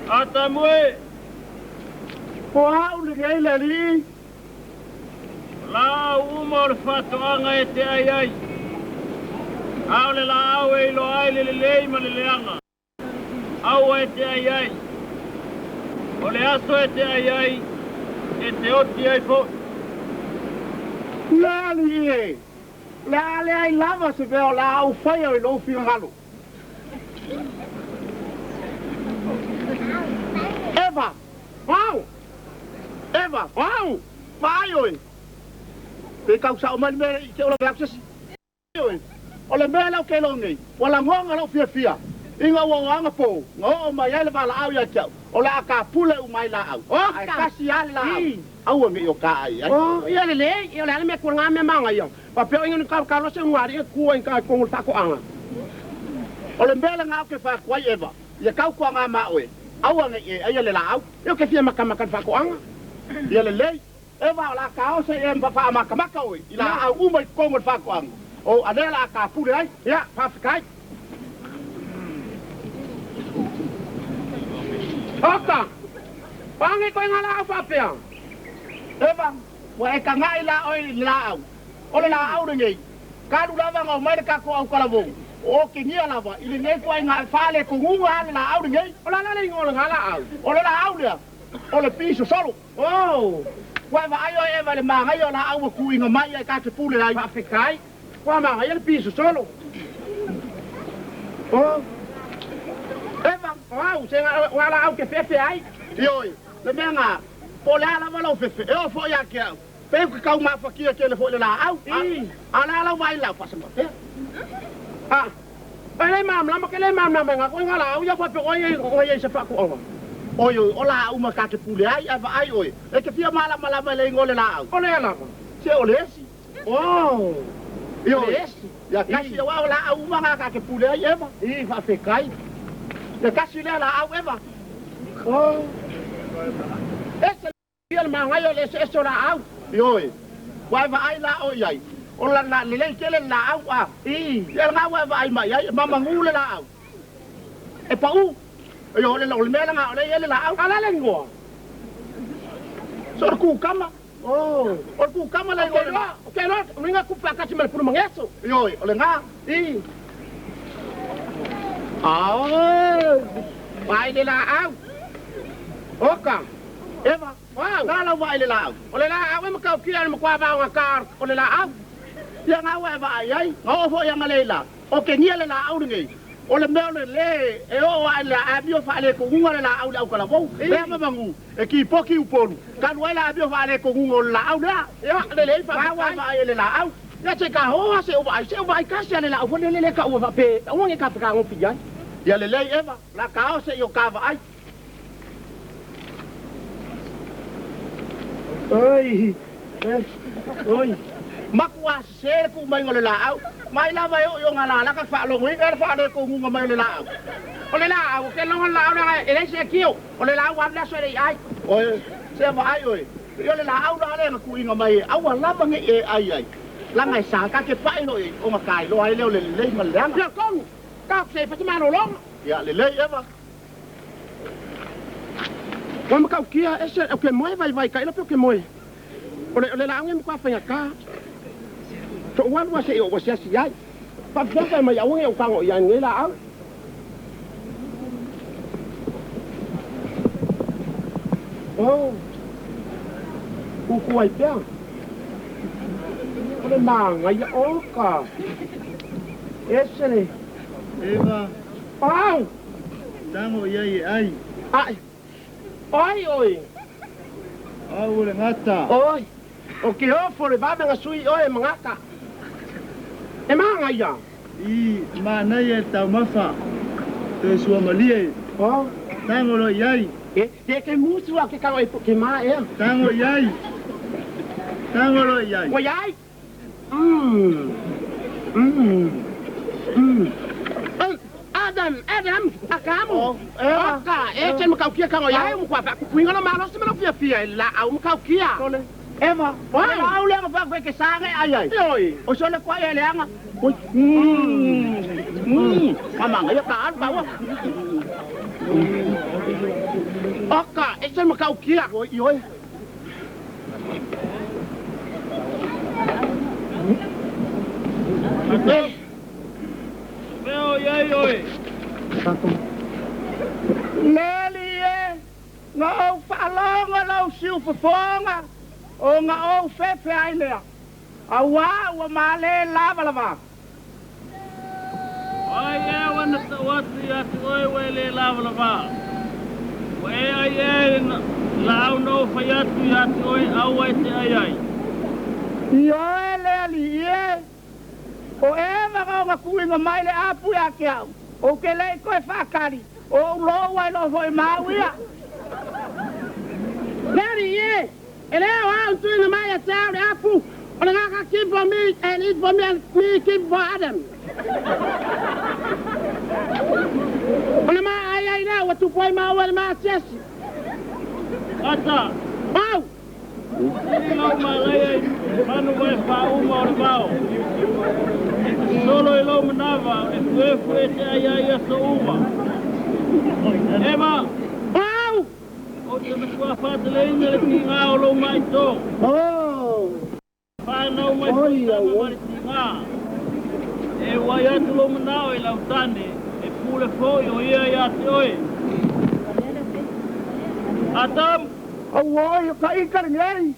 Ātamu Eva. Poa ule kei lali. La umor fatoanga e te ai. Aole la au e lo ai le lei ma le leanga. Au e te ai. O le aso e te ai. E te oti ai po. Lali e. Lali ai lava se veo la au fai o lo fi halo. Eva. Wow. Eva, wow. Vai oi. Te kau sa o mai me te ola access. Oi. Ole me la ke lo ngai. Wala ngonga lo fia fia. Inga wanga po. Ngo mai ele bala au ya chau. Ola ka pule u mai la au. Ai kasi ala. Au ngi o ka ai. Oh, ia le ia le me ko nga me manga yo. Pa pe inga ka ka lo se ngari ku en ka ko ta ko anga. Ole me la nga ke fa kwai Eva. Ia kau ko nga ma oi. Au ngi ai le la au. Yo ke fia maka fa ko anga. Ia le lei. Eva la ka o se em fa maka oi. Ila au mai ko mo fa ko anga. O adela ka pule ai. Ya, fa kai. Oka. Pangi ko ngala fa pe. Eva, wa e ka ngai la oi la au. Ole la au ngi. Ka du lava ngo mai ka ko au Autalavou. O ke ngia lava, ile ngai ko nga fale ko ngunga la au ngi. Ola la ngol ngala au. Ole la au le. Ole piso solo. Oh. Wa va ayo Eva le manga yo la au ku inga mai ka te pule ai. Fa pe kai. Qua ma il piso solo. Oh. Eva, Wow, se ngala au ke fe ai. yoi. Le menga. Po la la lo fe. E o fo ya ke. Pe ku ka ma fa kia ke le fo le la au. Ala la vai la fa sa pe. Ah. Ai mam la ma ke le mam na nga ko ngala au ya fa pe o ye se fa ko. Oyo, ola uma ka te pule ai, ava ai oi. E ke fia mala le ngole la au. Ole la. Se ole esi. Oh. Yo. Esi. Ya kasi wa la au uma ka te pule ai Eva. Fa pe kai. Ya kasi le la au Eva. Oh. Ese el mangayo le eso la au. Yo. Wa va ai la oi ai. Ola la le kele la au a. Ya nga wa va ai mai ai, mama ngule la au. E pa u. Yo le lo me la nga le la au. Ala le ngo. Sor ku kama. Oh. Or ku kama la ngole la. Okay, no, ringa ku pa kasi mal puno mangeso. Yo, ole nga. Ah. Vai de la au. Oka. Eva. Wow. Na la va le la au. Ole la au me ka kia mo kwa ba nga kar. Ole la au. Ya nga wa va ai ai. Ngo fo ya ngale la. O ke ngia le la au ngi. Ole me le e o wa la abio fa le ko ngua la au Autalavou. Le ma bangu. E ki poki uponu. Kan wa la abio fa le ko ngua la au la. Ya le fa wa va le la au. Ya che ka ho se o vai ka se le la au le ka o va pe. O nge ka ka ngo pian. Ya le Eva. La ka o se yo ka va ai. Oi. Oi. Makwa se ku mai ngole la au. Mai la va yo ngala la ka fa lo ngi ka fa le ko ngua mai le la au. Ole la au ke lo la au na ele se kio. Ole la au la so le ai. Oi, se va ai oi. Yo le la au la le ku inga mai. Au la ba ngi e ai ai. La ngai sa ka ke fa no e o ma kai lo ai le ma le nga. Ya kong. Ka se fa ma no long. Ya le Eva. Wa ma ka kia ese o ke moi vai ka ilo pe ke moi. Ole la au me kwa fa ka. So wan wa se o se si ai. Pa fa ma ya o e ka ngo ya ngi la au. Oh. Kuku ai pia. Ole manga ya oka. Ese. Eva. Au. Tango ai ai. Ai. Oi oi. Au le ngata. Oi. O ke o fore ba nga sui oi mangaka. E manga ya. I mana ye tau mafa. Te sua malie. Oh. Tango lo ai. Te ke musu a ke ka oi ke ma e. Tango ai. Tango lo ai. O ai. Adam, akamu. Oka, chen mo ka kia ka oi ai mo kwa pa ku ngana ma lo se mo fia fia la au mo ka kia. Eva, Oi. au le nga fa ke sa ai ai. Oi. O so le kwa le anga. Oi. Mama, ya ka al ba wa. Oka, ese makau kia ko ioi. Veo yai oi. Neli e, ngā au whaalonga lau siu whafonga, o ngā au whewhe ailea. A wā ua māle lava lava. Ai e wana ta watu ya tu oi wele lava lava. Wei ai e lau no whaiatu ya tu oi au ai te ai ai. Ioe leali ie. O e waka kuinga mai le apu ya ke au. O ke lei koe whakari. O lo wai lo hoi mauia. Leali ie. E leo au tuinga mai a tau le apu. O le ngaka keep for me and eat for me and me keep for Adam. O le maa ai ai leo watu poi maa wale maa sesi. Ata. Au! Ini lau malai ai manu wai whau ma o le bao. Solo e lau manawa e fuefu e te ai ai asa uma. Ema! Au! O te mesua whāteleinga le ki ngā o lau mai tō. Oh! Whānau mai tō mari ti ngā. E wai atu lau manao e lau tane e pule fōi o ia i ate oi. Ātamu! Awoi, ka ikari ngei.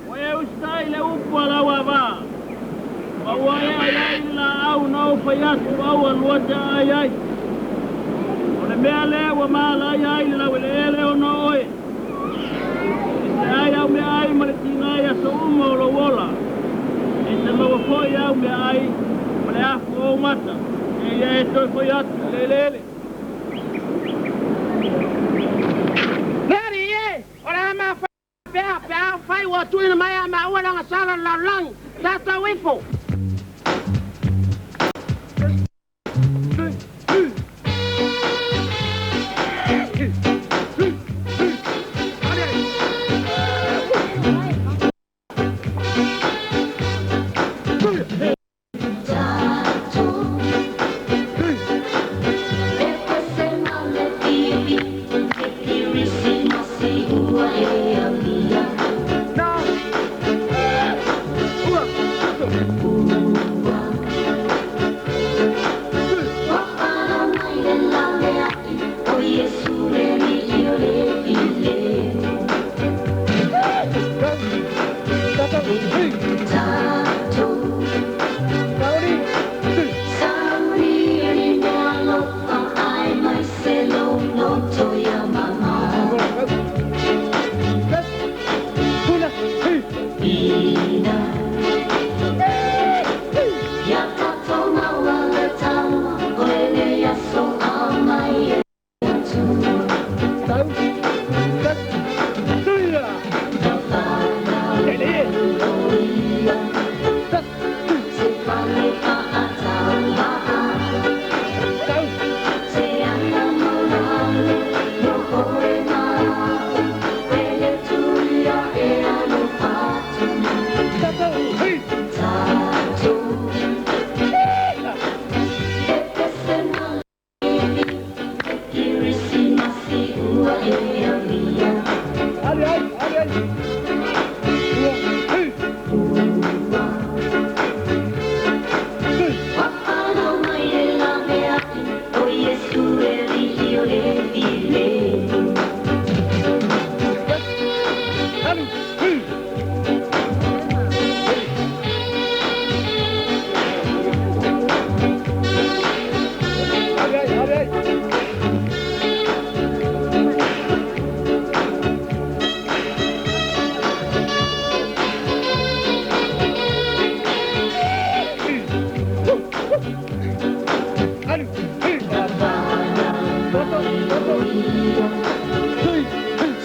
Wai au stai le upu ala wā. Wai ai ai la au nau whai atu au alua te ai ai. O le mea le wa mala ai ai la wele ele o no oi. E te ai au mea ai ma le tingai asa uma o lo wola. E te loa foi au mea ai ma le afu o mata. E ia e toi whai atu le lele. Leali ie! O le ama pea whai wa tuina mai a ma ua langa sala la lang. Tata wifo.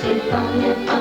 Take on